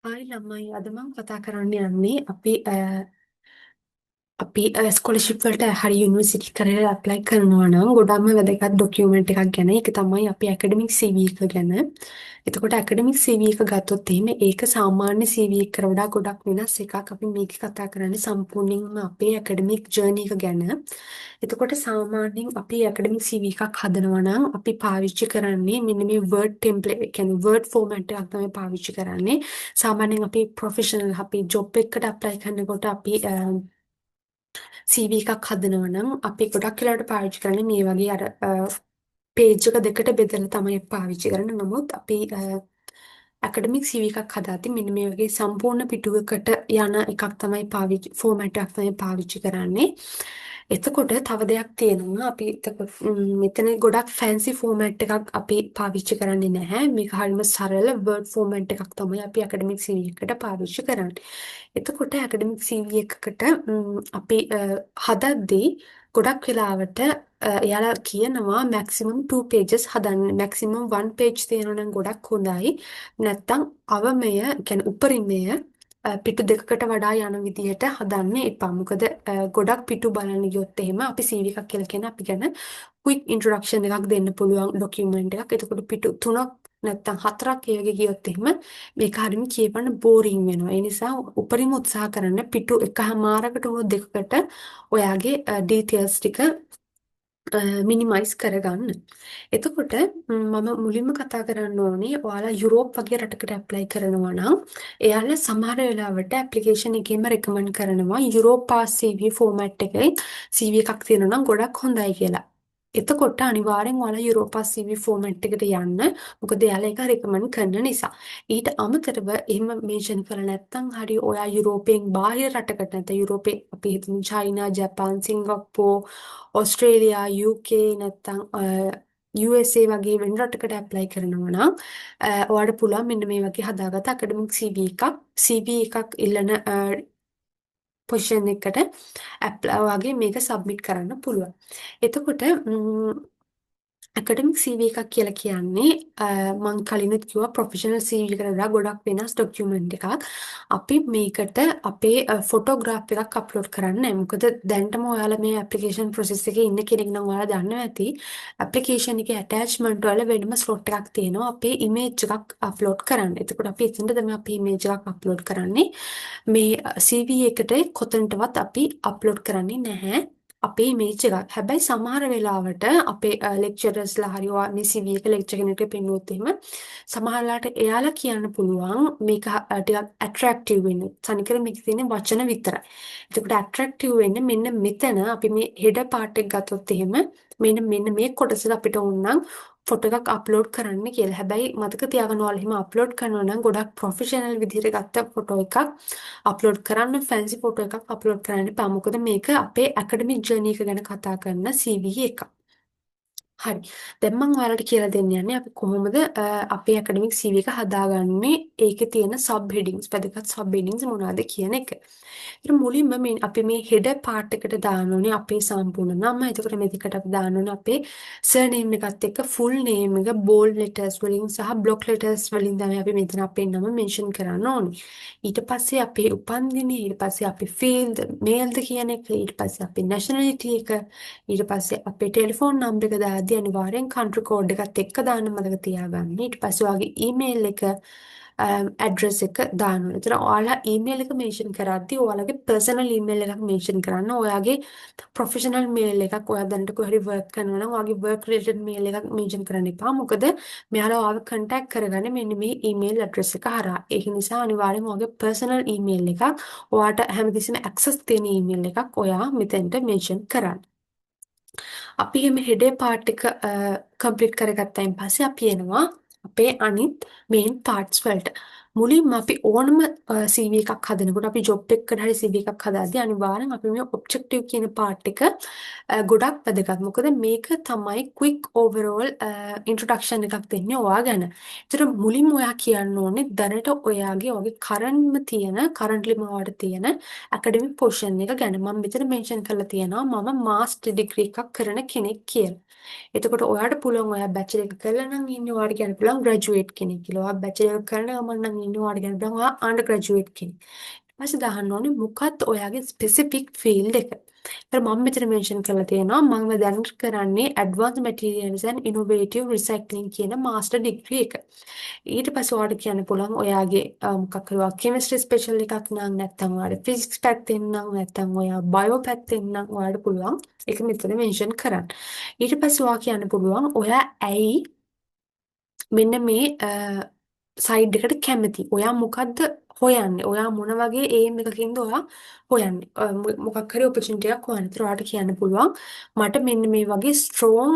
ආයි ළමයි අද මම කතා කරන්න යන්නේ අපි ස්කෝලර්ෂිප් වලට හරි යුනිවර්සිටි කරේ ඇප්ලයි කරනවා නම් ගොඩක්ම වැදගත් ඩොකියුමන්ට් එකක් ගැන. ඒක තමයි අපි ඇකඩමික් CV එක ගැන. එතකොට ඇකඩමික් CV එක ගත්තොත් එහෙම ඒක සාමාන්‍ය CV එකට වඩා ගොඩක් වෙනස් එකක්. අපි මේක කතා කරන්නේ සම්පූර්ණයෙන්ම අපේ ඇකඩමික් ජර්නි එක ගැන. එතකොට සාමාන්‍යයෙන් අපි ඇකඩමික් CV එකක් හදනවා නම් අපි පාවිච්චි කරන්නේ මෙන්න මේ Word template, ඒ කියන්නේ Word format එකක් තමයි පාවිච්චි කරන්නේ. සාමාන්‍යයෙන් අපි ප්‍රොෆෙෂනල් අපි ජොබ් එකකට ඇප්ලයි කරනකොට අපි CV එකක් හදනවා නම් අපි ගොඩක් වෙලාවට පාවිච්චි කරන්නේ මේ වගේ අර පේජ් එක දෙකට බෙදලා තමයි පාවිච්චි කරන්නේ. නමුත් අපි ඇකඩමික් CV එකක් හදාද්දි මෙන්න මේ වගේ සම්පූර්ණ පිටුවකට යන එකක් තමයි පාවිච්චි ෆෝමැට් එකක් තමයි පාවිච්චි කරන්නේ. එතකොට තව දෙයක් තියෙනවා අපි මෙතන ගොඩක් ෆැන්සි ෆෝමැට් එකක් අපි පාවිච්චි කරන්නේ නැහැ. මේක හරියම සරල වර්ඩ් ෆෝමැට් එකක් තමයි අපි ඇකඩමික් CV එකකට පාවිච්චි කරන්නේ. එතකොට ඇකඩමික් CV එකකට අපි හදද්දී ගොඩක් වෙලාවට එයාලා කියනවා මැක්සිමම් 2 pages හදන්න. මැක්සිමම් 1 page තියෙනවා නම් ගොඩක් හොඳයි. නැත්තම් අවමය, කියන්නේ උපරිමය පිටු දෙකකට වඩා යන විදිහට හදන්න එපා. මොකද ගොඩක් පිටු බලන්න ගියොත් එහෙම අපි CV එකක් කියලා කියන අපි ගැන quick introduction එකක් දෙන්න පුළුවන් document එකක්. එතකොට පිටු 3ක් නැත්තම් 4ක් ඒ වගේ ගියොත් එහෙම මේක හරියම කියවන්න බෝරින් වෙනවා. ඒ නිසා උපරිම උත්සාහ කරන්න පිටු එකහමාරකට හෝ දෙකකට ඔයාගේ ඩීටේල්ස් ටික මිනිමයිස් කරගන්න. එතකොට මම මුලින්ම කතා කරන්න ඕනේ ඔයාලා යුරෝප් වගේ රටකට ඇප්ලයි කරනවා නම් එයාලා සමහර වෙලාවට ඇප්ලිකේෂන් එකේම රෙකමන්ඩ් කරනවා යුරෝප් පාස් CV ෆෝමැට් එකේ CV එකක් තියෙනවා නම් ගොඩක් හොඳයි කියලා. එතකොට අනිවාර්යෙන් ඔයාලා යුරෝප් පාස් CV ෆෝමැට් එකට යන්න. මොකද එයාලා ඒක රෙකමන්ඩ් කරන නිසා. ඊට අමතරව එහෙම මේෂන් කරලා නැත්නම් හරි ඔයා යුරෝපයෙන් බාහිර රටකට නැත්නම් යුරෝපේ අපි හිතමු චයිනා, ජපාන්, සිංගප්පූර්, ඕස්ට්‍රේලියා, UK නැත්තම් USA වගේ වෙන රටකට ඇප්ලයි කරනවා නම් ඔයාලට පුළුවන් මෙන්න මේ වගේ හදාගත්ත ඇකඩමික් CV එකක් ඉල්ලන පොසිෂන් එකකට ඔයාගේ මේක සබ්මිට් කරන්න පුළුවන්. එතකොට ඇකඩමික් CV එකක් කියලා කියන්නේ මම කලිනුත් කිව්වා ප්‍රොෆෙෂනල් CV එකට වඩා ගොඩක් වෙනස් ඩොකියුමන්ට් එකක්. අපි මේකට අපේ ෆොටෝග්‍රාෆ් එකක් අප්ලෝඩ් කරන්නේ නැහැ. මොකද දැන්ටම ඔයාලා මේ ඇප්ලිකේෂන් ප්‍රොසෙස් එකේ ඉන්න කෙනෙක් නම් ඔයාලා දන්නවා ඇති. ඇප්ලිකේෂන් එකේ ඇටැච්මන්ට් වල වෙනම ස්ලොට් එකක් තියෙනවා අපේ ඉමේජ් එකක් අප්ලෝඩ් කරන්න. එතකොට අපි එතනට තමයි අපේ ඉමේජ් එකක් අප්ලෝඩ් කරන්නේ. මේ CV එකට කොතනටවත් අපි අප්ලෝඩ් කරන්නේ නැහැ. අපේ ඉමේජ් එකක්. හැබැයි සමහර වෙලාවට අපේ ලෙක්චරර්ස්ලා හරි මේ CV එක ලෙක්චර් කෙනෙක්ට පෙන්නුවොත් එහෙම සමහරලාට එයාලා කියන්න පුළුවන් මේක ටිකක් ඇට්‍රැක්ටිව් වෙන්න. තනිකර මේක තියෙන වචන විතරයි. එතකොට ඇට්‍රැක්ටිව් වෙන්න මෙන්න මෙතන අපි මේ හෙඩර් පාර්ට් එක ගත්තොත් එහෙම මෙන්න මේ කොටසට අපිට ඕන නම් ෆොටෝ එකක් අප්ලෝඩ් කරන්න කියලා. හැබැයි මතක තියාගන්න ඔයාලා එහෙම අප්ලෝඩ් කරනවා නම් ගොඩක් ප්‍රොෆෙෂනල් විදිහට ගත්ත ෆොටෝ එකක් අප්ලෝඩ් කරන්න ෆැන්සි ෆොටෝ එකක් අප්ලෝඩ් කරන්න එපා. මොකද මේක අපේ ඇකඩමික් ජර්නි එක ගැන කතා කරන CV එකක්. හරි. දැන් මම ඔයාලට කියලා දෙන්න යන්නේ අපි කොහොමද අපේ ඇකඩමික් CV එක හදාගන්නේ. ඒකේ තියෙන සබ් හෙඩින්ග්ස්, වැදගත් සබ් හෙඩින්ග්ස් මොනවද කියන එක. ඉතින් මුලින්ම අපි මේ හෙඩර් පාර්ට් එකට දාන්න ඕනේ අපේ සම්පූර්ණ නම. එතකොට මේකට අපි දාන්න ඕනේ අපේ සර්නේම් එකත් එක්ක ෆුල් නේම් එක බෝල්ඩ් ලෙටර්ස් වලින් සහ බ්ලොක් ලෙටර්ස් වලින් තමයි අපි මෙතන අපේ නම මෙන්ෂන් කරන්න ඕනේ. ඊට පස්සේ අපේ උපන්දිනය, ඊට පස්සේ අපේ ෆීල්ඩ් මේල්ද කියන එක, ඊට පස්සේ අපේ නැෂනලිටි එක, ඊට පස්සේ අපේ ටෙලිෆෝන් නම්බර් එක දාද්දී අනිවාර්යෙන් කන්ට්‍රි කෝඩ් එකත් එක්ක දාන්න මතක තියාගන්න. ඊට පස්සේ ඔයාගේ ඊමේල් එක ඇඩ්‍රස් එක දාන්න ඕනේ. එතන ඔයාලා ඊමේල් එක මෙන්ෂන් කරද්දී ඔයාලගේ පර්සනල් ඊමේල් එකක් මෙන්ෂන් කරන්න. ඔයාගේ ප්‍රොෆෙෂනල් මේල් එකක් ඔයා දැනට කොහේ හරි වර්ක් කරනවා නම් ඔයාගේ වර්ක් රිලේටඩ් මේල් එකක් මෙන්ෂන් කරන්න එපා. මොකද මෙයාලා ඔයාව කන්ටැක්ට් කරගන්නේ මෙන්න මේ ඊමේල් ඇඩ්‍රස් එක හරහා. ඒක නිසා අනිවාර්යෙන්ම ඔයාගේ පර්සනල් ඊමේල් එකක් ඔයාට හැමතිස්සෙම ඇක්සස් තියෙන ඊමේල් එකක් ඔයා මෙතෙන්ට මෙන්ෂන් කරන්න. අපි මේ හෙඩේ පාර්ට් එක කම්ප්ලීට් කරගත්තයින් පස්සේ අපි එනවා අපේ අනිත් මේන් පාර්ට්ස් වලට. මුලින්ම අපි ඕනම CV එකක් හදනකොට අපි ජොබ් එකකට හරි CV එකක් හදාද්දී අනිවාර්යෙන් අපි මේ ඔබ්ජෙක්ටිව් කියන පාර්ට් එක ගොඩක් වැදගත්. මොකද මේක තමයි quick overall introduction එකක් දෙන්නේ ඔයා ගැන. ඒතර මුලින්ම ඔයා කියන්න ඕනේ දැනට ඔයාගේ currently මොනවද තියෙන academic portion එක ගැන. මම මෙතන mention කරලා තියෙනවා මම master degree එකක් කරන කෙනෙක් කියලා. එතකොට ඔයාට පුළුවන් ඔයා බැචලර් එක කරලා නම් ඉන්නේ ඔයාට කියන්න පුළුවන් ග්‍රැජුවේට් කෙනෙක් කියලා. ඔයා බැචලර් කරන ගමන් නම් ඉන්නවා ඔයාට ගැන බලන්න ඔයා අන්ඩර් ග්‍රැජුවේට් කෙනෙක්. ඊට පස්සේ දාන්න ඕනේ මොකක්ද ඔයාගේ ස්පෙસિෆික් ෆීල්ඩ් එක. ඒතර මම මෙතන මෙන්ෂන් කරලා තියෙනවා මම දැන් කරන්නේ ඇඩ්වාන්ස් මැටීරියල්ස් ඇන්ඩ් ඉනෝවේටිව් රිසයික්ලින් කියන මාස්ටර් ඩිග්‍රී එක. ඊට පස්සේ ඔයාලට කියන්න පුළුවන් ඔයාගේ මොකක් හරි ඔයා කෙමිස්ට්‍රි ස්පෙෂල් එකක් නම් නැත්නම් ඔයාලට ෆිසික්ස් පැත්තෙන් නම් නැත්නම් ඔයා බයෝ පැත්තෙන් නම් ඔයාලට පුළුවන් ඒක මෙතන මෙන්ෂන් කරන්න. ඊට පස්සේ ඔයා කියන්න පුළුවන් ඔයා ඇයි මෙන්න මේ සයිඩ් එකට කැමති. ඔයා මොකද්ද හොයන්නේ? ඔයා මොන වගේ ඒම් එකකින්ද ඔයා හොයන්නේ? මොකක් හරි ඔපචුනිටි එකක් හොයන්න. ඒතර ඔයාට කියන්න පුළුවන් මට මෙන්න මේ වගේ ස්ට්‍රෝං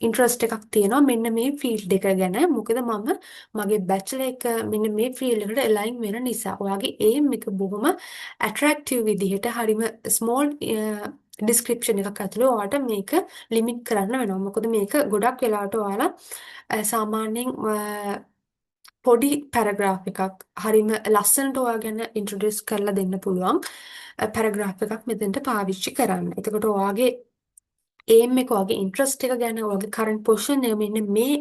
ඉන්ට්‍රස්ට් එකක් තියෙනවා මෙන්න මේ ෆීල්ඩ් එක ගැන. මොකද මම මගේ බැචලර් එක මෙන්න මේ ෆීල්ඩ් එකට එලයින් වෙන නිසා. ඔයාගේ ඒම් එක බොහොම ඇට්‍රැක්ටිව් විදිහට හරිම ස්මෝල් ඩිස්ක්‍රිප්ෂන් එකක් ඇතුළේ ඔයාලට මේක ලිමිට් කරන්න වෙනවා. මොකද මේක ගොඩක් වෙලාවට ඔයාලා සාමාන්‍යයෙන් පොඩි පැරග්‍රාෆ් එකක් හරිම ලස්සනට ඔයා ගැන ඉන්ට්‍රොඩියුස් කරලා දෙන්න පුළුවන් පැරග්‍රාෆ් එකක් මෙතෙන්ට පාවිච්චි කරන්න. එතකොට ඔයාගේ ඒම් එක ඔයාගේ ඉන්ට්‍රස්ට් එක ගැන ඔයාගේ කරන්ට් පොසිෂන් එක මෙන්න මේ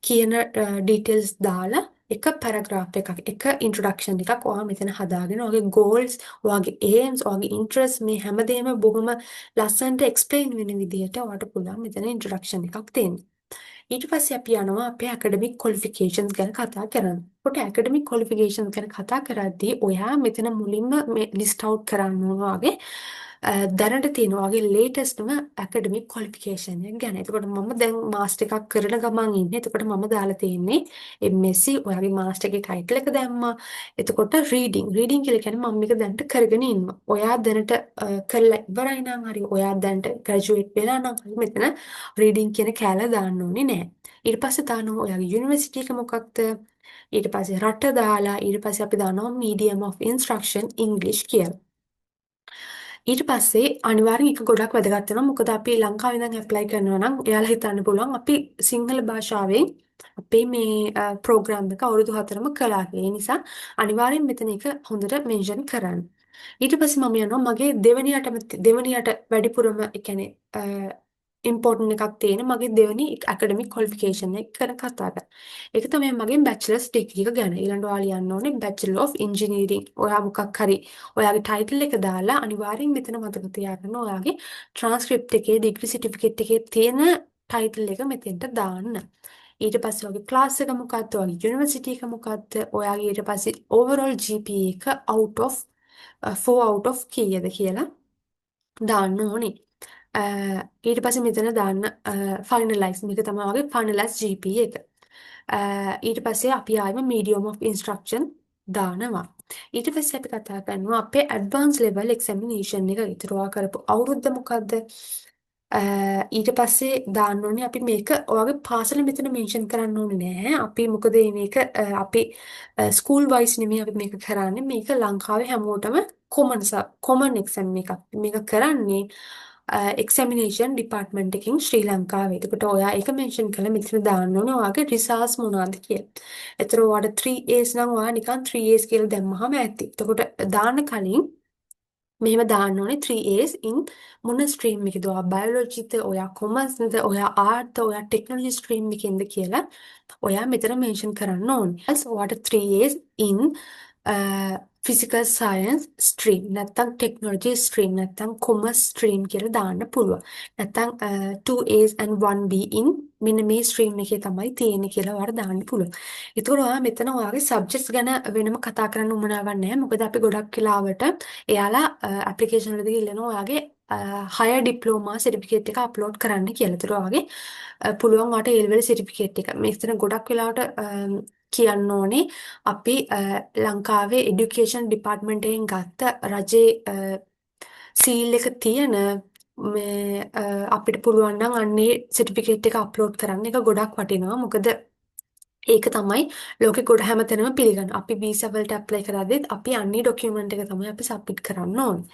කියන ඩීටේල්ස් දාලා එක පැරග්‍රාෆ් එකක් එක ඉන්ට්‍රොඩක්ෂන් එකක් ඔයා මෙතන හදාගෙන ඔයාගේ ගෝල්ස් ඔයාගේ ඒම්ස් ඔයාගේ ඉන්ට්‍රස්ට් මේ හැමදේම බොහොම ලස්සනට එක්ස්ප්ලেইন වෙන විදිහට ඔයාට පුළුවන් මෙතන ඉන්ට්‍රොඩක්ෂන් එකක් දෙන්න. ඊට පස්සේ අපි යනවා අපේ ඇකඩමික් ක්වොලිෆිකේෂන්ස් ගැන කතා කරන්න. කොට ඇකඩමික් ක්වොලිෆිකේෂන්ස් ගැන කතා කරද්දී ඔයා මෙතන මුලින්ම මේ ලිස්ට් අවුට් කරන්න ඕන වගේ දැනට තියෙන වගේ ලේටස්ට්ම ඇකඩමික් ක්වොලිෆිකේෂන් එක ගැන. එතකොට මම දැන් මාස්ටර් එකක් කරන ගමන් ඉන්නේ. එතකොට මම දාලා තියෙන්නේ MSc ඔයාගේ මාස්ටර් එකේ ටයිටල් එක දැම්මා. එතකොට රීඩින් කියලා කියන්නේ මම මේක දැනට කරගෙන ඉන්නවා. ඔයා දැනට කරලා ඉවරයි නම් හරි ඔයා දැනට ග්‍රැජුවේට් වෙලා නම් හරි මෙතන රීඩින් කියන කෑල්ල දාන්න ඕනේ නැහැ. ඊට පස්සේ දානවා ඔයාගේ යුනිවර්සිටි එක මොකක්ද? ඊට පස්සේ රට දාලා ඊට පස්සේ අපි දානවා medium of instruction English කියලා. ඊට පස්සේ අනිවාර්යෙන් එක ගොඩක් වැදගත් වෙනවා. මොකද අපි ලංකාවේ ඉඳන් ඇප්ලයි කරනවා නම් එයාලා හිතන්න පුළුවන් අපි සිංහල භාෂාවෙන් අපේ මේ ප්‍රෝග්‍රෑම් එක අවුරුදු 4ම කළා කියලා. ඒ නිසා අනිවාර්යෙන් මෙතන එක හොඳට මෙන්ෂන් කරන්න. ඊට පස්සේ මම යනවා මගේ දෙවනියට වැඩිපුරම ඒ කියන්නේ ඉම්පෝර්ටන්ට් එකක් තියෙන මගේ දෙවෙනි ඇකඩමික් ක්වොලිෆිකේෂන් එක ගැන කතා කරා. ඒක තමයි මගේ බැචලර්ස් ඩිග්‍රී එක ගැන. ඊළඟට ඔයාලා ලියන්න ඕනේ බැචලර් ඔෆ් ඉන්ජිනියරින්. ඔයා මොකක් හරි ඔයාගේ ටයිටල් එක දාලා අනිවාර්යෙන් මෙතන මතක තියාගන්න ඔයාගේ ට්‍රාන්ස්ක්‍රිප්ට් එකේ ඩිග්‍රී සර්ටිෆිකේට් එකේ තියෙන ටයිටල් එක මෙතෙන්ට දාන්න. ඊට පස්සේ ඔයාගේ ක්ලාස් එක මොකක්ද? ඔයාගේ යුනිවර්සිටි එක මොකක්ද? ඔයාගේ ඊට පස්සේ ඕවරෝල් GPA එක out of 4 out of කීයද කියලා දාන්න ඕනේ. ඊට පස්සේ මෙතන දාන්න ෆයිනලයිස් මේක තමයි වගේ ෆයිනලයිස් GPA එක. ඊට පස්සේ අපි ආයෙම medium of instruction දානවා. ඊට පස්සේ අපි කතා කරනවා අපේ advanced level examination එක ඉතුරුවා කරපු අවුරුද්ද මොකද්ද? ඊට පස්සේ දාන්න ඕනේ අපි මේක ඔයාගේ පාසල මෙතන මෙන්ෂන් කරන්න ඕනේ නෑ. අපි මොකද මේක අපි ස්කූල් වයිස් නෙමෙයි අපි මේක කරන්නේ. මේක ලංකාවේ හැමෝටම කොමන් එක්සෑම් එකක්. මේක කරන්නේ එක්සැමිනේෂන් ඩිපාර්ට්මන්ට් එකකින් ශ්‍රී ලංකාවේ. එතකොට ඔයා ඒක මෙන්ෂන් කරලා මෙතන දාන්න ඕනේ ඔයාගේ රිසල්ට්ස් මොනවද කියලා. ඒතර ඔයාට 3A's නම් ඔයා නිකන් 3A's කියලා දැම්මහම ඇති. එතකොට දාන්න කලින් මෙහෙම දාන්න ඕනේ 3A's in මොන ස්ට්‍රීම් එකේද? ඔයා බයොලොජිද, ඔයා කොමර්ස්ද, ඔයා ආර්ට්ද, ඔයා ටෙක්නොලොජි ස්ට්‍රීම් එකෙන්ද කියලා ඔයා මෙතන මෙන්ෂන් කරන්න ඕනේ. ඊළඟට ඔයාට 3A's in physical science stream නැත්නම් ටෙක්නොලොජි ස්ට්‍රීම් නැත්නම් කොමර්ස් ස්ට්‍රීම් කියලා දාන්න පුළුවන්. නැත්නම් 2A's and 1B in මෙන්න මේ ස්ට්‍රීම් එකේ තමයි තියෙන්නේ කියලා ඔයාලා දාන්න පුළුවන්. ඒතකොට ඔයා මෙතන ඔයාගේ සබ්ජෙක්ට්ස් ගැන වෙනම කතා කරන්න උවමනාවක් නැහැ. මොකද අපි ගොඩක් වෙලාවට එයාලා ඇප්ලිකේෂන් වලදී ඉල්ලනවා ඔයාගේ හයර් ඩිප්ලෝමා සර්ටිෆිකේට් එක අප්ලෝඩ් කරන්න කියලා. ඒතර ඔයාගේ පුළුවන් ඔයාට A level සර්ටිෆිකේට් එක. මෙතන ගොඩක් වෙලාවට කියන්න ඕනේ අපි ලංකාවේ එඩියුකේෂන් ඩිපාර්ට්මන්ට් එකෙන් ගත්ත රජේ සීල් එක තියෙන මේ අපිට පුළුවන් නම් අන්නේ සර්ටිෆිකේට් එක අප්ලෝඩ් කරන්න. ඒක ගොඩක් වටිනවා. මොකද ඒක තමයි ලෝකෙ ගොඩ හැමතැනම පිළිගන්න. අපි වීසා වලට ඇප්ලයි කරද්දිත් අපි අන්නේ ඩොකියුමන්ට් එක තමයි අපි සබ්මිට් කරන්න ඕනේ.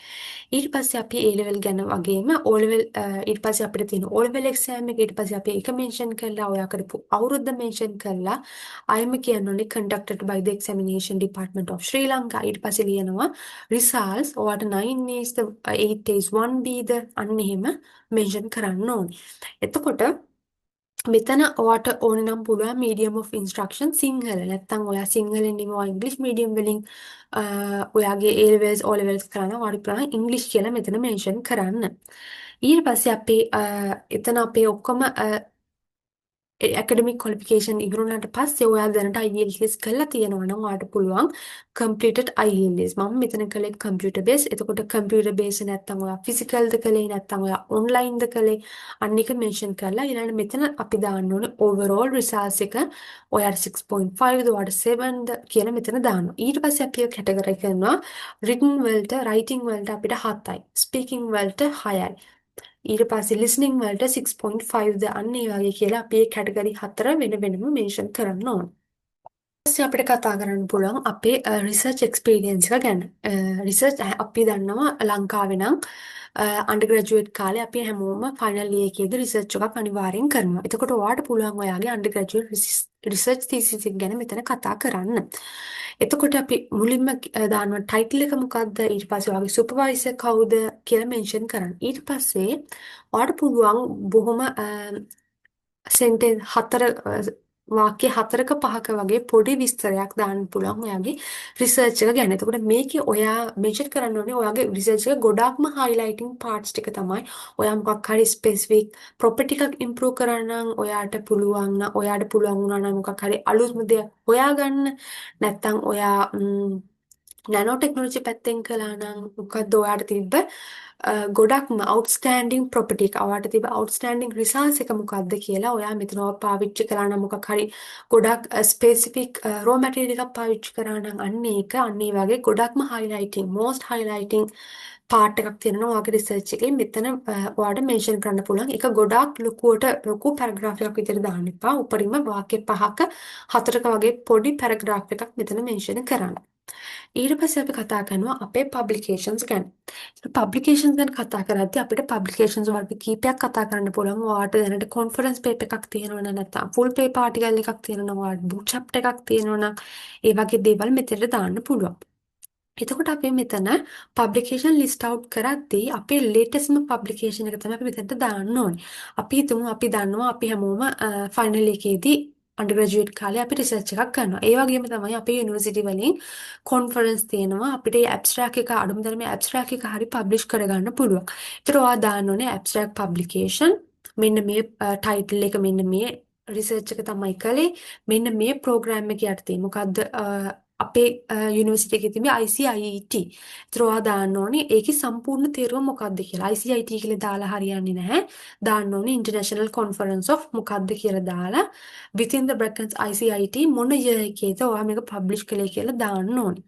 ඊට පස්සේ අපි A level ගැන වගේම O level ඊට පස්සේ අපිට තියෙන O level exam එක ඊට පස්සේ අපි ඒක මෙන්ෂන් කරලා ඔයා කරපු අවුරුද්ද මෙන්ෂන් කරලා අයම කියන්න ඕනේ conducted by the examination department of Sri Lanka. ඊට පස්සේ ලියනවා results ඔයාට 9 days ද 8 days 1B ද අන්න එහෙම මෙන්ෂන් කරන්න ඕනේ. එතකොට මෙතන ඔයාට ඕන නම් පුළුවන් medium of instruction සිංහල. නැත්නම් ඔයා සිංහලෙන් නෙමෙයි ඉංග්‍රීසි medium වලින් ඔයාගේ A levels O levels කරන ඔයාට පුළුවන් ඉංග්‍රීසි කියලා මෙතන මෙන්ෂන් කරන්න. ඊට පස්සේ අපි එතන අපේ ඔක්කොම ඇකඩමික් ක්වොලිෆිකේෂන් ඉවරුණාට පස්සේ ඔයා දැනට IELTS කරලා තියෙනවා නම් ඔයාට පුළුවන් completed IELTS. මම මෙතන කළේ computer based. එතකොට computer based නැත්නම් ඔයා physical ද කළේ නැත්නම් ඔයා online ද කළේ අන්න එක mention කරලා ඊළඟට මෙතන අපි දාන්න ඕනේ overall results එක ඔයාට 6.5 ද ඔයාට 7 ද කියලා මෙතන දානවා. ඊට පස්සේ අපි කැටගරයි කරනවා written වලට writing වලට අපිට 7යි. speaking වලට 6යි. ඊට පස්සේ listening වලට 6.5ද අන්න ඒ වගේ කියලා අපි ඒ කැටගරි 4 වෙන වෙනම මෙන්ෂන් කරන්න ඕන. ඊපස්සේ අපිට කතා කරන්න පුළුවන් අපේ රිසර්ච් එක්ස්පීරියන්ස් එක ගැන. රිසර්ච් අපි දන්නවා ලංකාවේ නම් අන්ඩර්ග්‍රැජුවේට් කාලේ අපි හැමෝම ෆයිනල් ඉයර් එකේදී රිසර්ච් එකක් අනිවාර්යෙන් කරනවා. එතකොට ඔයාට පුළුවන් ඔයාගේ අන්ඩර්ග්‍රැජුවේට් රිසර්ච් තීසිස් එක ගැන මෙතන කතා කරන්න. එතකොට අපි මුලින්ම දානවා ටයිටල් එක මොකක්ද ඊට පස්සේ ඔයාගේ සුපර්වයිසර් කවුද කියලා මෙන්ෂන් කරන්න. ඊට පස්සේ ඔයාට පුළුවන් බොහොම සෙන්ටෙන්ස් වාක්‍ය 4ක 5ක වගේ පොඩි විස්තරයක් දාන්න පුළුවන් ඔයාගේ රිසර්ච් එක ගැන. එතකොට මේකේ ඔයා මෙන්ෂන් කරන්න ඕනේ ඔයාගේ රිසර්ච් එක ගොඩාක්ම highlighting parts ටික තමයි. ඔයා මොකක් හරි specific property එකක් improve කරන්න නම් ඔයාට පුළුවන් වුණා නම් මොකක් හරි අලුත්ම දෙයක් හොයාගන්න. නැත්නම් ඔයා නැනෝ ටෙක්නොලොජි පැත්තෙන් කළා නම් මොකද්ද ඔයාට තිබ්බ ගොඩක්ම outstanding property එක ඔයාට තිබ්බ outstanding results එක මොකක්ද කියලා ඔයා මෙතන පාවිච්චි කළා නම් මොකක් හරි ගොඩක් specific raw material එකක් පාවිච්චි කරා නම් අන්න ඒ වගේ ගොඩක්ම highlighting most highlighting part එකක් තියෙනවා ඔයාගේ research එකේ මෙතන ඔයාට mention කරන්න පුළුවන් ඒක ගොඩාක් ලොකු paragraph එකක් විතර දාන්න එපා උපරිම වාක්‍ය 5ක 4ක වගේ පොඩි paragraph එකක් මෙතන mention කරන්න. ඊට පස්සේ අපි කතා කරනවා අපේ publications ගැන. publications ගැන කතා කරද්දී අපිට publications වර්ග කීපයක් කතා කරන්න පුළුවන්. ඔයාට දැනට conference paper එකක් තියෙනවා නම් නැත්නම් full paper article එකක් තියෙනවා නම් ඔයාට book chapter එකක් තියෙනවා නම් ඒ වගේ දේවල් මෙතනට දාන්න පුළුවන්. එතකොට අපි මෙතන publication list out කරද්දී අපේ latestම publication එක තමයි අපි මෙතනට දාන්න ඕනේ. අපි හිතමු අපි දන්නවා අපි හැමෝම final එකේදී අන්ඩර්ග්‍රැජුවේට් කාලේ අපි රිසර්ච් එකක් කරනවා. ඒ වගේම තමයි අපේ යුනිවර්සිටි වලින් කොන්ෆරන්ස් තියෙනවා. අපිට ඒ ඇබ්ස්ට්‍රැක්ට් එක අඩුම තරමේ ඇබ්ස්ට්‍රැක්ට් එක හරි පබ්ලිෂ් කරගන්න පුළුවන්. ඒතර ඔයා දාන්න ඕනේ ඇබ්ස්ට්‍රැක්ට් පබ්ලිකේෂන්. මෙන්න මේ ටයිටල් එක මෙන්න මේ රිසර්ච් එක තමයි කළේ. මෙන්න මේ ප්‍රෝග්‍රෑම් එක යටතේ. මොකද්ද අපේ යුනිවර්සිටි එකේ තිබෙන ICIET. ඒතර ඔයා දාන්න ඕනේ ඒකේ සම්පූර්ණ තේරුම මොකක්ද කියලා. ICIT කියලා දාලා හරියන්නේ නැහැ. දාන්න ඕනේ International Conference of මොකක්ද කියලා දාලා within the brackets ICIT මොන year එකේද ඔයා මේක publish කළේ කියලා දාන්න ඕනේ.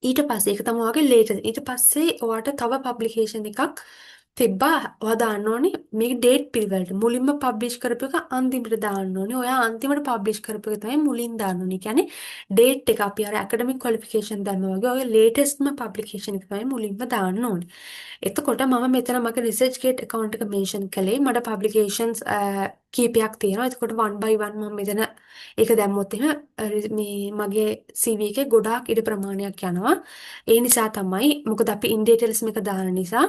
ඊට පස්සේ ඒක තමයි ඔයාගේ latest. ඊට පස්සේ ඔයාට තව publication එකක් තිබ්බා ඔයා දාන්න ඕනේ මේක date පිළිවෙලට. මුලින්ම publish කරපු එක අන්තිමට දාන්න ඕනේ. ඔයා අන්තිමට publish කරපු එක තමයි මුලින් දාන්න ඕනේ. කියන්නේ date එක අපි අර academic qualification දැම්මා වගේ ඔය latestම publication එක තමයි මුලින්ම දාන්න ඕනේ. එතකොට මම මෙතන මගේ ResearchGate account එක mention කළේ මට publications කීපයක් තියෙනවා. එතකොට one by one මම මෙතන ඒක දැම්මොත් එහෙම මේ මගේ CV එකේ ගොඩාක් ඉඩ ප්‍රමාණයක් යනවා. ඒ නිසා තමයි මොකද අපි in details මේක දාන නිසා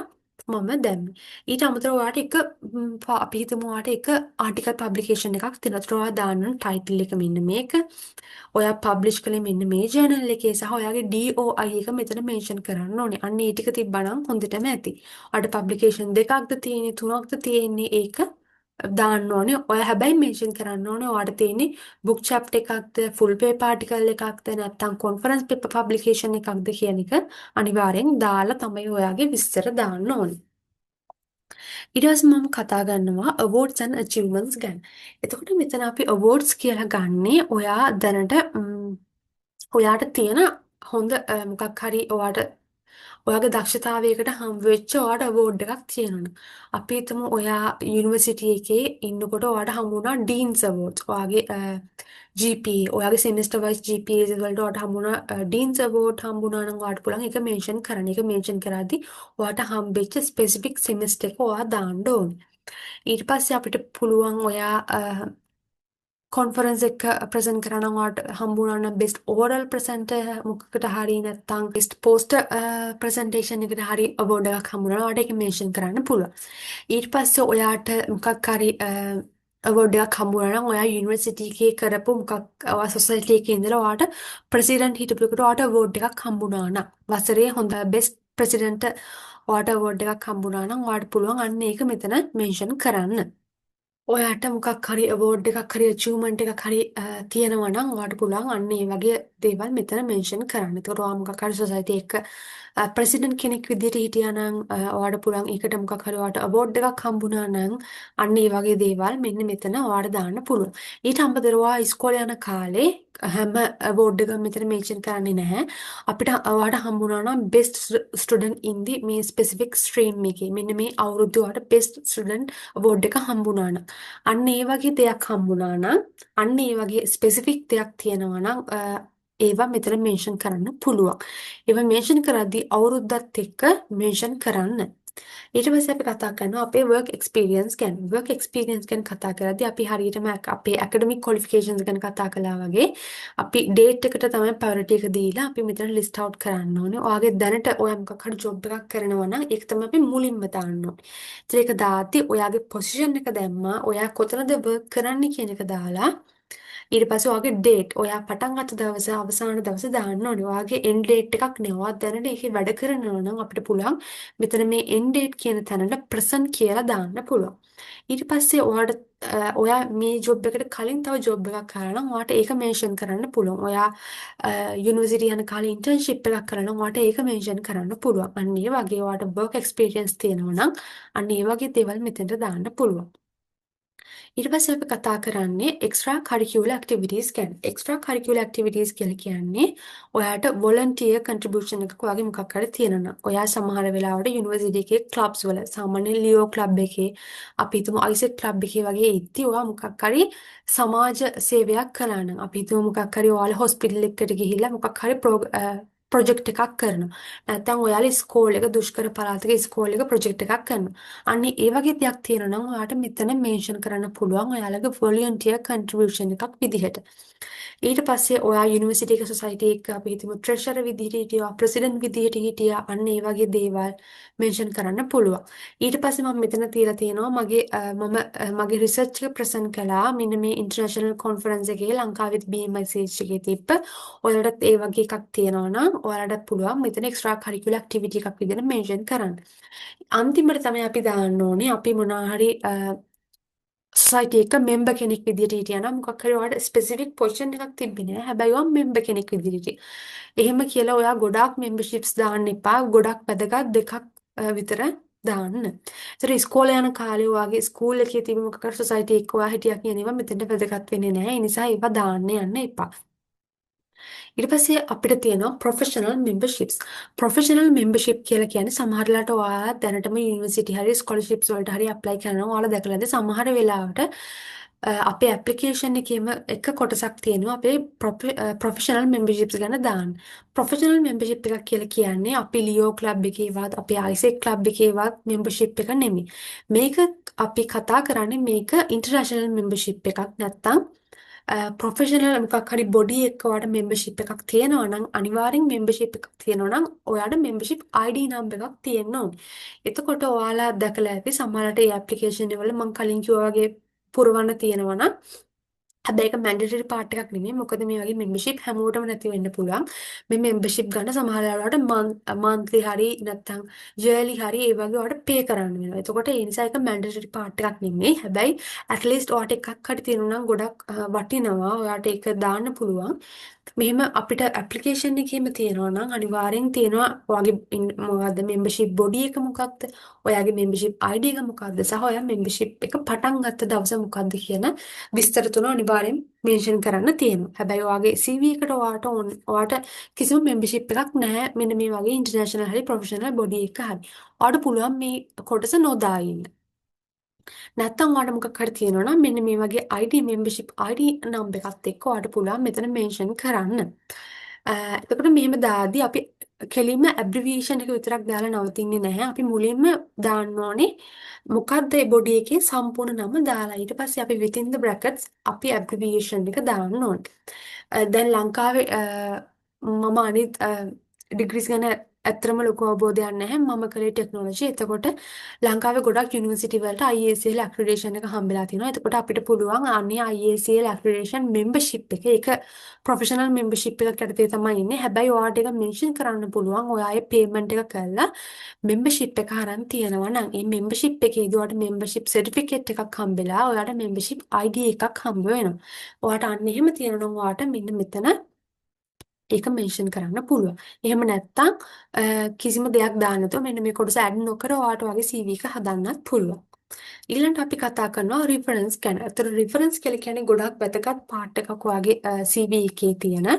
මම දැම්මේ. ඊට අමතරව ඔයාට අපි හිතමු ඔයාට එක ආටිකල් පබ්ලිකේෂන් එකක් තියෙනවා. ඒතර ඔයා දාන්න ටයිටල් එක මෙන්න මේක. ඔයා පබ්ලිෂ් කළේ මෙන්න මේ ජර්නල් එකේ සහ ඔයාගේ DOI එක මෙතන මෙන්ෂන් කරන්න ඕනේ. අන්න ඒ ටික තිබ්බනම් හොඳටම ඇති. ඔයාට පබ්ලිකේෂන් දෙකක්ද තියෙන්නේ තුනක්ද තියෙන්නේ ඒක දාන්න ඕනේ. ඔයා හැබැයි මෙන්ෂන් කරන්න ඕනේ ඔයාට තියෙන්නේ book chapter එකක්ද full paper article එකක්ද නැත්නම් conference paper publication එකක්ද කියන එක අනිවාර්යෙන් දාලා තමයි ඔයාගේ විස්තර දාන්න ඕනේ. ඊට පස්සේ මම කතා කරනවා awards and achievements ගැන. එතකොට මෙතන අපි awards කියලා ගන්නේ ඔයා දැනට ඔයාට තියෙන හොඳ මොකක් හරි ඔයාගේ දක්ෂතාවයකට හම්බ වෙච්ච ඔයාට award එකක් තියෙනවා. අපි හිතමු ඔයා යුනිවර්සිටි එකේ ඉන්නකොට ඔයාට හම්බ වුණා Dean's Awards. ඔයාගේ GPA ඔයාගේ semester wise GPAs වලට ඔයාට හම්බ වුණා Dean's Award හම්බ වුණා නම් ඔයාට පුළුවන් ඒක මෙන්ෂන් කරන්න. ඒක මෙන්ෂන් කරද්දී ඔයාට හම්බෙච්ච specific semester එක ඔයා දාන්න ඕනේ. ඊට පස්සේ අපිට පුළුවන් ඔයා කොන්ෆරන්ස් එක ප්‍රසන්ට් කරන ඔයාට හම්බුනා නම් best oral presenter මොකකට හරි නැත්නම් best poster presentation එකට හරි award එකක් හම්බුනා ඔයාට ඒක මෙන්ෂන් කරන්න පුළුවන්. ඊට පස්සේ ඔයාට මොකක් හරි අවෝඩ් එකක් හම්බුනා නම් ඔයා යුනිවර්සිටි එකේ කරපු මොකක් ඔයා සොසයිටි එකේ ඉඳලා ඔයාට ප්‍රෙසිඩන්ට් හිටපුෙකුට ඔයාට අවෝඩ් එකක් හම්බුනා නම් වසරේ හොඳ බෙස්ට් ප්‍රෙසිඩන්ට් ඔයාට අවෝඩ් එකක් හම්බුනා නම් ඔයාට පුළුවන් අන්න ඒක මෙතන මෙන්ෂන් කරන්න. ඔයාට මොකක් හරි අවෝඩ් එකක් හරි අචීව්මන්ට් එකක් හරි තියෙනවා නම් ඔයාට පුළුවන් අන්න ඒ වගේ දේවල් මෙතන මෙන්ෂන් කරන්න. ඒතකොට ඔයා මොකක් හරි සොසයිටි එක ප්‍රෙසිඩන්ට් කෙනෙක් විදිහට හිටියා නම් ඔයාට පුළුවන් ඒකට මොකක් හරි ඔයාට අවෝඩ් එකක් හම්බුණා නම් අන්න ඒ වගේ දේවල් මෙන්න මෙතන ඔයාට දාන්න පුළුවන්. ඊට අමතරව ඔයා ඉස්කෝලේ යන කාලේ හැම අවෝඩ් එකම මෙතන මෙන්ෂන් කරන්නේ නැහැ. අපිට ඔයාට හම්බුණා නම් බෙස්ට් ස්ටුඩන්ට් ඉන් දි මේ ස්පෙસિෆික් ස්ට්‍රීම් එකේ මෙන්න මේ අවුරුද්දේ ඔයාට බෙස්ට් ස්ටුඩන්ට් අවෝඩ් එක හම්බුණා නම් අන්න ඒ වගේ දෙයක් හම්බුණා නම් අන්න ඒ වගේ ස්පෙસિෆික් දෙයක් තියෙනවා නම් ඒවා මෙතන මෙන්ෂන් කරන්න පුළුවන්. ඒවා මෙන්ෂන් කරද්දී අවුරුද්දත් එක්ක මෙන්ෂන් කරන්න. ඊට පස්සේ අපි කතා කරනවා අපේ work experience ගැන. work experience ගැන කතා කරද්දී අපි හරියටම අපේ academic qualifications ගැන කතා කළා වගේ අපි date එකට තමයි priority එක දීලා අපි මෙතන list out කරන්න ඕනේ. ඔයාගේ දැනට ඔයා මොකක් හරි job එකක් කරනවා නම් ඒක තමයි අපි මුලින්ම දාන්න ඕනේ. ඉතින් ඒක දාද්දී ඔයාගේ position එක දැම්මා. ඔයා කොතනද work කරන්නේ කියන එක දාලා ඊට පස්සේ ඔයාගේ date ඔයා පටන් ගත්ත දවස අවසාන දවස දාන්න ඕනේ. ඔයාගේ end date එකක් නේ. ඔයා දැනට ඒකේ වැඩ කරනවා නම් අපිට පුළුවන් මෙතන මේ end date කියන තැනට present කියලා දාන්න පුළුවන්. ඊට පස්සේ ඔයා මේ ජොබ් එකට කලින් තව ජොබ් එකක් කරලා නම් ඔයාට ඒක මෙන්ෂන් කරන්න පුළුවන්. ඔයා යුනිවර්සිටි යන කාලේ ඉන්ටර්න්ෂිප් එකක් කරලා නම් ඔයාට ඒක මෙන්ෂන් කරන්න පුළුවන්. අන්න ඒ වගේ ඔයාට work experience තියෙනවා නම් අන්න ඒ වගේ දේවල් මෙතෙන්ට දාන්න පුළුවන්. ඊට පස්සේ අපි කතා කරන්නේ එක්ස්ට්‍රා කරිකියුලර් ඇක්ටිවිටීස් ගැන. එක්ස්ට්‍රා කරිකියුලර් ඇක්ටිවිටීස් කියලා කියන්නේ ඔයාට වොලන්ටියර් කන්ට්‍රිබියුෂන් එකක් වගේ මොකක් හරි තියෙනවා. ඔයා සමහර වෙලාවට යුනිවර්සිටි එකේ ක්ලබ්ස් වල සාමාන්‍ය ලියෝ ක්ලබ් එකේ අපි හිතමු අයිසෙට් ක්ලබ් එකේ වගේ ඉද්දි ඔයා මොකක් හරි සමාජ සේවයක් කළා නම් අපි හිතමු මොකක් හරි ඔයාලා හොස්පිටල් එකකට ගිහිල්ලා මොකක් හරි ප්‍රොජෙක්ට් එකක් කරනවා. නැත්නම් ඔයාලා ඉස්කෝල එක දුෂ්කර පළාතක ඉස්කෝල එක ප්‍රොජෙක්ට් එකක් කරනවා. අන්න ඒ වගේ දෙයක් තියෙනවා නම් ඔයාට මෙතන මෙන්ෂන් කරන්න පුළුවන් ඔයාලගේ වොලන්ටියර් කන්ට්‍රිබියුෂන් එකක් විදිහට. ඊට පස්සේ ඔයා යුනිවර්සිටි එක සොසයිටි එක අපි හිතමු ට්‍රෙෂරර් විදිහට හිටියා ප්‍රෙසිඩන්ට් විදිහට හිටියා අන්න ඒ වගේ දේවල් මෙන්ෂන් කරන්න පුළුවන්. ඊට පස්සේ මම මෙතන තියලා තියෙනවා මගේ රිසර්ච් එක ප්‍රසන්ට් කළා මෙන්න මේ ඉන්ටර්නැෂනල් කොන්ෆරන්ස් එකේ ලංකාවේ BMICH එකේ තිබ්බ ඔයාලටත් ඒ වගේ එකක් තියෙනවා නම් ඔයාලට පුළුවන් මෙතන එක්ස්ට්‍රා කරිකියුලර් ඇක්ටිවිටි එකක් විදිහට මෙන්ෂන් කරන්න. අන්තිමට තමයි අපි දාන්න ඕනේ අපි මොනවා හරි සොසයිටි එක මෙම්බර් කෙනෙක් විදිහට හිටියා නම් මොකක් හරි ඔයාලට ස්පෙસિෆික් පොසිෂන් එකක් තිබ්බේ නෑ. හැබැයි ඔයා මෙම්බර් කෙනෙක් විදිහට හිටියා. එහෙම කියලා ඔයා ගොඩාක් මෙම්බර්ෂිප්ස් දාන්න එපා. ගොඩක් වැදගත් දෙකක් විතර දාන්න. ඒතර ඉස්කෝලේ යන කාලේ ඔයාගේ ස්කූල් එකේ තිබුණු මොකක් හරි සොසයිටි එක ඔයා හිටියා කියන ඒවා මෙතෙන්ට වැදගත් වෙන්නේ නෑ. ඒ නිසා ඒවා දාන්න යන්න එපා. ඊට පස්සේ අපිට තියෙනවා ප්‍රොෆෙෂනල් මෙම්බර්ෂිප්ස්. ප්‍රොෆෙෂනල් මෙම්බර්ෂිප් කියලා කියන්නේ සමහරලාට ඔයාලා දැනටම යුනිවර්සිටි හරි ස්කෝලර්ෂිප්ස් වලට හරි ඇප්ලයි කරනවා. ඔයාලා දැකලාද සමහර වෙලාවට අපේ ඇප්ලිකේෂන් එකේම එක කොටසක් තියෙනවා අපේ ප්‍රොෆෙෂනල් මෙම්බර්ෂිප්ස් ගැන දාන්න. ප්‍රොෆෙෂනල් මෙම්බර්ෂිප් එකක් කියලා කියන්නේ අපි ලියෝ ක්ලබ් එකේවත් අපේ අයිසෙක් ක්ලබ් එකේවත් මෙම්බර්ෂිප් එක නෙමෙයි. මේක අපි කතා කරන්නේ මේක ඉන්ටර්නැෂනල් මෙම්බර්ෂිප් එකක් නැත්තම් ප්‍රොෆෙෂනල් මොකක් හරි බොඩි එක්ක ඔයාට මෙම්බර්ෂිප් එකක් තියෙනවා නම් අනිවාර්යෙන් මෙම්බර්ෂිප් එකක් තියෙනවා නම් ඔයාට මෙම්බර්ෂිප් ID නම්බර් එකක් තියෙන්න ඕනේ. එතකොට ඔයාලා දැකලා ඇති සමහරවිට ඒ ඇප්ලිකේෂන් වල මම කලින් කිව්වා වගේ පුරවන්න තියෙනවා නම් හැබැයි ඒක මැන්ඩේටරි පාර්ට් එකක් නෙමෙයි. මොකද මේ වගේ මෙම්බර්ෂිප් හැමෝටම නැති වෙන්න පුළුවන්. මේ මෙම්බර්ෂිප් ගන්න සමහර වෙලාවට මන්ත්ලි හරි නැත්නම් yearly හරි ඒ වගේ ඔයාලට පේ කරන්න වෙනවා. එතකොට ඒ නිසා ඒක මැන්ඩේටරි පාර්ට් එකක් නෙමෙයි. හැබැයි at least ඔයාට එකක් හරි තියෙනවා නම් ගොඩක් වටිනවා. ඔයාට ඒක දාන්න පුළුවන්. මෙහෙම අපිට ඇප්ලිකේෂන් එකේම තියෙනවා නම් අනිවාර්යෙන් තියෙනවා ඔයාගේ මොකද්ද මෙම්බර්ෂිප් බොඩි එක මොකක්ද ඔයාගේ මෙම්බර්ෂිප් ID එක මොකක්ද සහ ඔයා මෙම්බර්ෂිප් එක පටන් ගත්ත දවස මොකක්ද කියන විස්තර තුන අනිවාර්යෙන් මෙන්ෂන් කරන්න තියෙනවා. හැබැයි ඔයාගේ CV එකට ඔයාට කිසිම මෙම්බර්ෂිප් එකක් නැහැ. මෙන්න මේ වගේ ඉන්ටර්නැෂනල් හරි ප්‍රොෆෙෂනල් බොඩි එක හරි. ඔයාට පුළුවන් මේ කොටස නොදා ඉන්න. නැත්තම් ඔයාලට මොකක් හරි තියෙනවා නම් මෙන්න මේ වගේ ID membership ID නම්බර් එකත් එක්ක ඔයාලට පුළුවන් මෙතන මෙන්ෂන් කරන්න. එතකොට මෙහෙම දාද්දී අපි කෙලින්ම ඇබ්‍රිවියේෂන් එක විතරක් දාලා නවතින්නේ නැහැ. අපි මුලින්ම දාන්න ඕනේ මොකක්ද ඒ බොඩි එකේ සම්පූර්ණ නම දාලා ඊට පස්සේ අපි within the brackets අපි ඇබ්‍රිවියේෂන් එක දාන්න ඕනේ. දැන් ලංකාවේ මම අනිත් ඩිග්‍රීස් ගැන ඇත්තටම ලොකු අවබෝධයක් නැහැ. මම කළේ ටෙක්නොලොජි. එතකොට ලංකාවේ ගොඩක් යුනිවර්සිටි වලට IACL ඇක්‍රඩිටේෂන් එක හම්බෙලා තිනවා. එතකොට අපිට පුළුවන් අනේ IACL ඇක්‍රඩිටේෂන් මෙම්බර්ෂිප් එක ඒක ප්‍රොෆෙෂනල් මෙම්බර්ෂිප් එකක් යටතේ තමයි ඉන්නේ. හැබැයි ඔයාට ඒක මෙන්ෂන් කරන්න පුළුවන් ඔයාගේ පේමන්ට් එක කරලා මෙම්බර්ෂිප් එක අරන් තියනවා නම් ඒ මෙම්බර්ෂිප් එකේදී ඔයාට මෙම්බර්ෂිප් සර්ටිෆිකේට් එකක් හම්බෙලා ඔයාට මෙම්බර්ෂිප් ID එකක් හම්බ වෙනවා. ඔයාට අන්න එහෙම තියෙනවා නම් ඔයාට මෙන්න මෙතන ඒක මෙන්ෂන් කරන්න පුළුවන්. එහෙම නැත්නම් කිසිම දෙයක් දාන්න නැතුව මෙන්න මේ කොටස ඇඩ් නොකර ඔයාට වගේ CV එක හදන්නත් පුළුවන්. ඊළඟට අපි කතා කරනවා රිෆරන්ස් ගැන. අතන රිෆරන්ස් කියලා කියන්නේ ගොඩක් වැදගත් පාර්ට් එකක් ඔයාගේ CV එකේ තියෙන.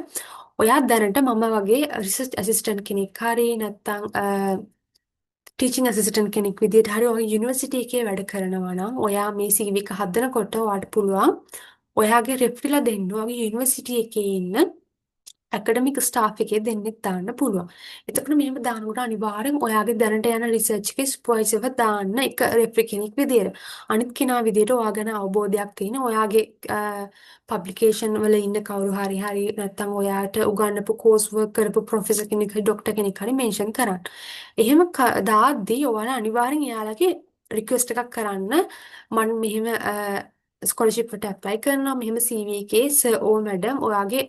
ඔයා දැනට මම වගේ රිසර්ච් ඇසිස්ටන්ට් කෙනෙක් හරි නැත්නම් ටීචිං ඇසිස්ටන්ට් කෙනෙක් විදිහට හරි ඔය යුනිවර්සිටි එකේ වැඩ කරනවා නම් ඔයා මේ CV එක හදනකොට ඔයාට පුළුවන් ඔයාගේ රෙෆරලා දෙන්න ඔයාගේ යුනිවර්සිටි එකේ ඉන්න ඇකඩමික් ස්ටාෆ් එකේ දෙන්නෙක් දාන්න පුළුවන්. එතකොට මෙහෙම දානකොට අනිවාර්යෙන් ඔයාගේ දැනට යන රිසර්ච් එකේ සුපර්වයිසර්ව දාන්න එක රෙෆරි කෙනෙක් විදියට. අනිත් කෙනා විදියට ඔයා ගැන අවබෝධයක් තියෙන ඔයාගේ පබ්ලිකේෂන් වල ඉන්න කවුරු හරි නැත්නම් ඔයාට උගන්වපු කෝස් වර්ක් කරපු ප්‍රොෆෙසර් කෙනෙක් හරි ડોක්ටර් කෙනෙක් හරි මෙන්ෂන් කරන්න. එහෙම දාද්දී ඔයාලා අනිවාර්යෙන් එයාලගේ රික්වෙස්ට් එකක් කරන්න මම මෙහෙම ස්කෝලර්ෂිප් එකට ඇප්ලයි කරනවා මෙහෙම CV එකේ සර් ඕ මැඩම් ඔයාගේ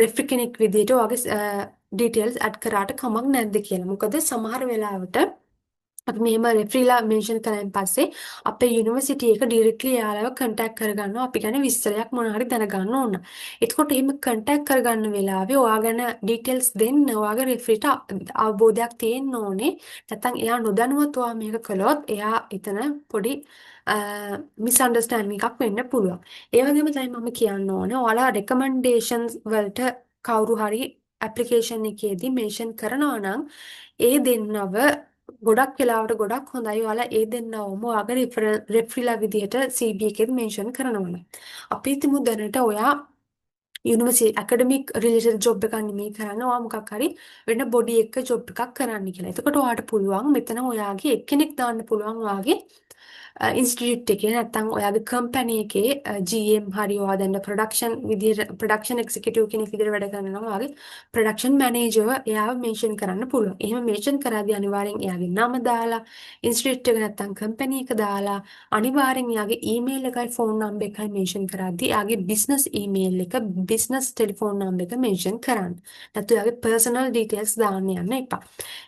රෙෆරි කෙනෙක් විදිහට ඔයාගේ ඩීටේල්ස් ඇඩ් කරාට කමක් නැද්ද කියලා. මොකද සමහර වෙලාවට අපි මෙහෙම රෙෆරිලා මෙන්ෂන් කරන් පස්සේ අපේ යුනිවර්සිටි එක ඩිරෙක්ට්ලි එයාලව කන්ටැක්ට් කරගන්නවා අපි ගැන විස්තරයක් මොන හරි දැනගන්න ඕන. එතකොට එහෙම කන්ටැක්ට් කරගන්න වෙලාවේ ඔයා ගැන ඩීටේල්ස් දෙන්න ඔයාගේ රෙෆරිට අවබෝධයක් තියෙන්න ඕනේ. නැත්නම් එයා නොදැනුවත් ඔයා මේක කළොත් එයා එතන පොඩි මිස්අන්ඩර්ස්ටෑන්ඩින් එකක් වෙන්න පුළුවන්. ඒ වගේම තමයි මම කියන්න ඕනේ ඔයාලා රෙකමෙන්ඩේෂන්ස් වලට කවුරු හරි ඇප්ලිකේෂන් එකේදී මෙන්ෂන් කරනවා නම් ඒ දෙන්නව ගොඩක් වෙලාවට ගොඩක් හොඳයි ඔයාලා ඒ දෙන්නවම ඔයාගේ රෙෆරිලා විදිහට CV එකෙත් මෙන්ෂන් කරනවනේ. අපි හිතමු දැනට ඔයා යුනිවර්සිටි ඇකඩමික් රිලේටඩ් ජොබ් එකක් නෙමෙයි කරන්න ඔයා මොකක් හරි වෙන බොඩි එක ජොබ් එකක් කරන්න කියලා. එතකොට ඔයාට පුළුවන් මෙතන ඔයාගේ එක්කෙනෙක් දාන්න පුළුවන් ඔයාගේ ඉන්ස්ටිටියුට් එකේ නැත්නම් ඔයාගේ කම්පැනි එකේ GM හරි ඔයා දැන් ප්‍රොඩක්ෂන් විදිහට ප්‍රොඩක්ෂන් එක්සිකියුටිව් කෙනෙක් විදිහට වැඩ කරනවා ඔයාගේ ප්‍රොඩක්ෂන් මැනේජර් එයාව මෙන්ෂන් කරන්න පුළුවන්. එහෙම මෙන්ෂන් කරාදී අනිවාර්යෙන් එයාගේ නම දාලා ඉන්ස්ටිටියුට් එක නැත්නම් කම්පැනි එක දාලා අනිවාර්යෙන් එයාගේ ඊමේල් එකයි ෆෝන් නම්බර් එකයි මෙන්ෂන් කරාදී එයාගේ බිස්නස් ඊමේල් එක බිස්නස් ටෙලිෆෝන් නම්බර් එක මෙන්ෂන් කරන්න. නැත්නම් එයාගේ පර්සනල් ඩීටේල්ස් දාන්න යන්න එපා.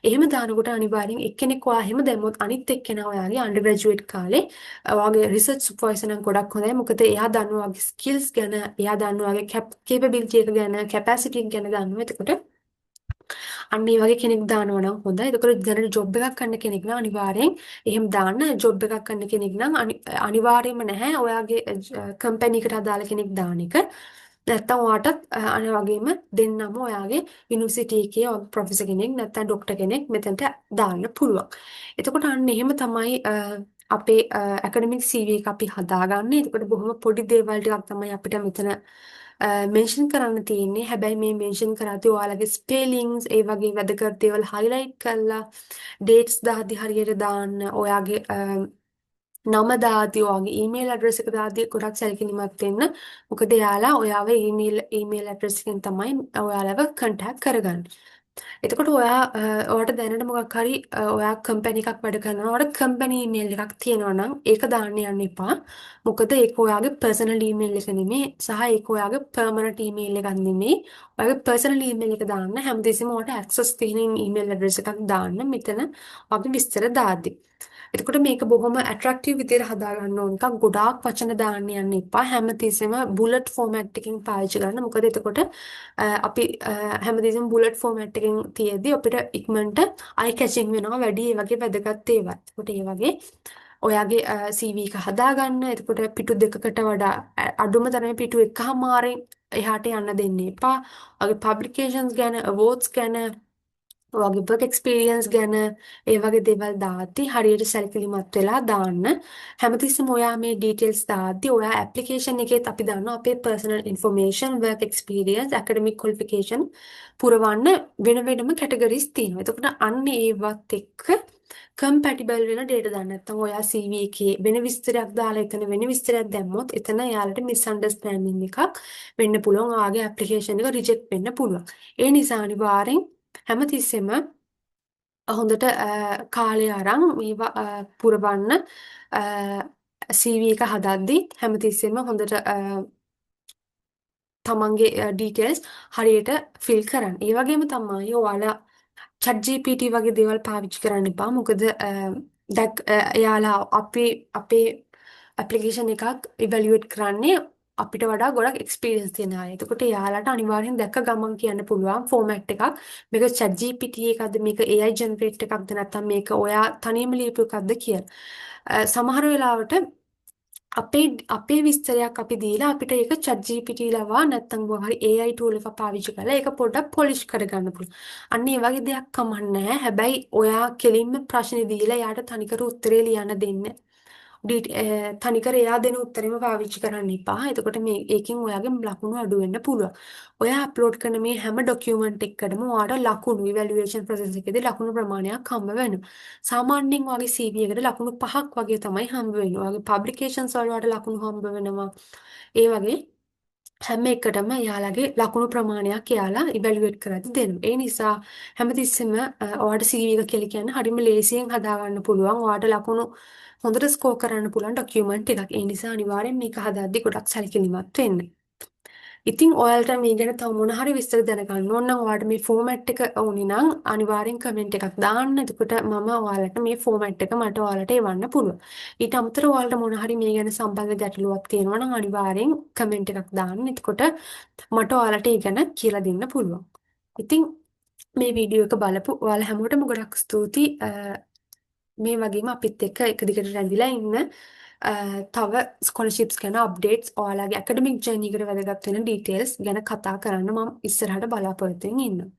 එහෙම දානකොට අනිවාර්යෙන් එක්කෙනෙක් ඔයා එහෙම දැම්මොත් අනිත් එක්කෙනා ඔයාගේ අන්ඩර් ග්‍රැජුවේට් කාලේ ඔයාගේ රිසර්ච් සුපර්වයිසර් නම් ගොඩක් හොඳයි. මොකද එයා දන්නවා ඔයාගේ ස්කිල්ස් ගැන, එයා දන්නවා ඔයාගේ කැපබිලිටි එක ගැන, කැපැසිටි එක ගැන දන්නවා. එතකොට අන්න ඒ වගේ කෙනෙක් දානවා නම් හොඳයි. එතකොට දැනට ජොබ් එකක් කරන කෙනෙක් නම් අනිවාර්යෙන් එහෙම දාන්න. ජොබ් එකක් කරන කෙනෙක් නම් අනිවාර්යයෙන්ම නැහැ ඔයාගේ කම්පැනි එකට අදාළ කෙනෙක් දාන එක. නැත්තම් ඔයාටත් අනිත් වගේම දෙන්නම ඔයාගේ යුනිවර්සිටි එකේ ප්‍රොෆෙසර් කෙනෙක් නැත්තම් ડોක්ටර් කෙනෙක් මෙතනට දාන්න පුළුවන්. එතකොට අන්න එහෙම තමයි අපේ ඇකඩමික් CV එක අපි හදාගන්නේ. එතකොට බොහොම පොඩි දේවල් ටිකක් තමයි අපිට මෙතන මෙන්ෂන් කරන්න තියෙන්නේ. හැබැයි මේ මෙන්ෂන් කරාදී ඔයාලගේ ස්පෙලිංස් ඒ වගේ වැදගත් දේවල් highlight කරලා dates දාද්දි හරියට දාන්න. ඔයාගේ නම දාද්දි ඔයාගේ ඊමේල් ඇඩ්‍රස් එක දාද්දි ගොඩක් සැලකිලිමත් වෙන්න. මොකද එයාලා ඔයාව ඊමේල් ඇඩ්‍රස් එකෙන් තමයි ඔයාලව කන්ටැක්ට් කරගන්නේ. එතකොට ඔයාට දැනට මොකක් හරි ඔයා කම්පැනි එකක් වැඩ කරනවා. ඔයාට කම්පැනි ඊමේල් එකක් තියෙනවා නම් ඒක දාන්න යන්න එපා. මොකද ඒක ඔයාගේ පර්සනල් ඊමේල් එක නෙමෙයි සහ ඒක ඔයාගේ පර්මනන්ට් ඊමේල් එකක් නෙමෙයි. ඔයාගේ පර්සනල් ඊමේල් එක දාන්න හැමදෙස්සෙම ඔයාට ඇක්සස් තියෙන ඊමේල් ඇඩ්‍රස් එකක් දාන්න මෙතන ඔයාගේ විස්තර දාද්දි. එතකොට මේක බොහොම ඇට්‍රැක්ටිව් විදිහට හදාගන්න ඕන එකක්. ගොඩාක් වචන දාන්න යන්න එපා. හැමතිස්සෙම බුලට් ෆෝමැට් එකකින් පාවිච්චි කරන්න. මොකද එතකොට අපි හැමතිස්සෙම බුලට් ෆෝමැට් එකකින් තියදී අපිට ඉක්මනට අයි කැචින් වෙනවා වැඩි ඒ වගේ වැදගත් ඒවා. එතකොට ඒ වගේ ඔයාගේ CV එක හදාගන්න. එතකොට පිටු දෙකකට වඩා අඩුම තරමේ පිටු එකමාරෙන් එහාට යන්න දෙන්න එපා. ඔයාගේ පබ්ලිකේෂන්ස් ගැන, අවෝඩ්ස් ගැන ඔයාගේ work experience ගැන ඒ වගේ දේවල් දාද්දි හරියට සැලකිලිමත් වෙලා දාන්න. හැමතිස්සෙම ඔයා මේ details දාද්දි ඔයා application එකේත් අපි දන්නවා අපේ personal information, work experience, academic qualification පුරවන්න වෙන වෙනම categories තියෙනවා. එතකොට අන්න ඒවත් එක්ක compatible වෙන data දාන්න. නැත්නම් ඔයා CV එකේ වෙන විස්තරයක් දාලා එතන වෙන විස්තරයක් දැම්මොත් එතන යාළුවට misunderstanding එකක් වෙන්න පුළුවන්. ඔයාගේ application එක reject වෙන්න පුළුවන්. ඒ නිසා අනිවාර්යෙන් හැමතිස්සෙම හොඳට කාලය අරන් මේවා පුරවන්න CV එක හදද්දි හැමතිස්සෙම හොඳට තමන්ගේ ඩීටේල්ස් හරියට ෆිල් කරන්න. ඒ වගේම තමයි ඔයාලා chat GPT වගේ දේවල් පාවිච්චි කරන්න එපා. මොකද එයාලා අපේ ඇප්ලිකේෂන් එකක් ඉවැලියුවේට් කරන්නේ අපිට වඩා ගොඩක් එක්ස්පීරියන්ස් තියෙන අය. එතකොට එයාලට අනිවාර්යෙන් දැක්ක ගමන් කියන්න පුළුවන් ෆෝමැට් එකක්. මේක chat GPT එකක්ද මේක AI ජෙනරේට් එකක්ද නැත්නම් මේක ඔයා තනියම ලියපු එකක්ද කියලා. සමහර වෙලාවට අපේ විස්තරයක් අපි දීලා අපිට ඒක chat GPT ලවා නැත්නම් මොකක් හරි AI tool එකක් පාවිච්චි කරලා ඒක පොඩ්ඩක් polish කරගන්න පුළුවන්. අන්න ඒ වගේ දෙයක් කමක් නැහැ. හැබැයි ඔයා කෙලින්ම ප්‍රශ්නේ දීලා යාට තනිකර උත්තරේ ලියන්න දෙන්න. තනිකර එයා දෙන උත්තරෙම පාවිච්චි කරන්න එපා. එතකොට මේ ඒකෙන් ඔයාගේ ලකුණු අඩු වෙන්න පුළුවන්. ඔයා අප්ලෝඩ් කරන මේ හැම ඩොකියුමන්ට් එකකටම ඔයාට ලකුණු ඉවැලුවේෂන් ප්‍රොසෙස් එකේදී ලකුණු ප්‍රමාණයක් හම්බ වෙනවා. සාමාන්‍යයෙන් ඔයාගේ CV එකට ලකුණු 5ක් වගේ තමයි හම්බ වෙන්නේ. ඔයාගේ පබ්ලිකේෂන්ස් වල ඔයාට ලකුණු හම්බ වෙනවා. ඒ වගේ හැම එකටම එයාලගේ ලකුණු ප්‍රමාණයක් එයාලා ඉවැලුවේට් කරද්දී දෙනවා. ඒ නිසා හැමතිස්සෙම ඔයාට CV එක කියලා කියන්නේ හරිම ලේසියෙන් හදාගන්න පුළුවන්. ඔයාට ලකුණු හොඳට ස්කෝර් කරන්න පුළුවන් ඩොකියුමන්ට් එකක්. ඒ නිසා අනිවාර්යෙන් මේක හදද්දී ගොඩක් සැලකිලිමත් වෙන්න. ඉතින් ඔයාලට මේ ගැන තව මොන හරි විස්තර දැනගන්න ඕන නම් ඔයාලට මේ ෆෝමැට් එක ඕනි නම් අනිවාර්යෙන් කමෙන්ට් එකක් දාන්න. එතකොට මම ඔයාලට මේ ෆෝමැට් එක මට ඔයාලට එවන්න පුළුවන්. ඊට අමතරව ඔයාලට මොන හරි මේ ගැන සම්බන්ධ ගැටලුවක් තියෙනවා නම් අනිවාර්යෙන් කමෙන්ට් එකක් දාන්න. එතකොට මට ඔයාලට ඒ ගැන කියලා දෙන්න පුළුවන්. ඉතින් මේ වීඩියෝ එක බලපු ඔයාලා හැමෝටම ගොඩක් ස්තුතියි. මේ වගේම අපිත් එක්ක එක දිගට රැඳිලා ඉන්න. තව ස්කෝලර්ෂිප්ස් ගැන අප්ඩේට්ස් ඔයාලගේ ඇකඩමික් ජර්නි එකට වැදගත් වෙන ඩීටේල්ස් ගැන කතා කරන්න මම ඉස්සරහට බලාපොරොත්තු වෙමින් ඉන්නවා.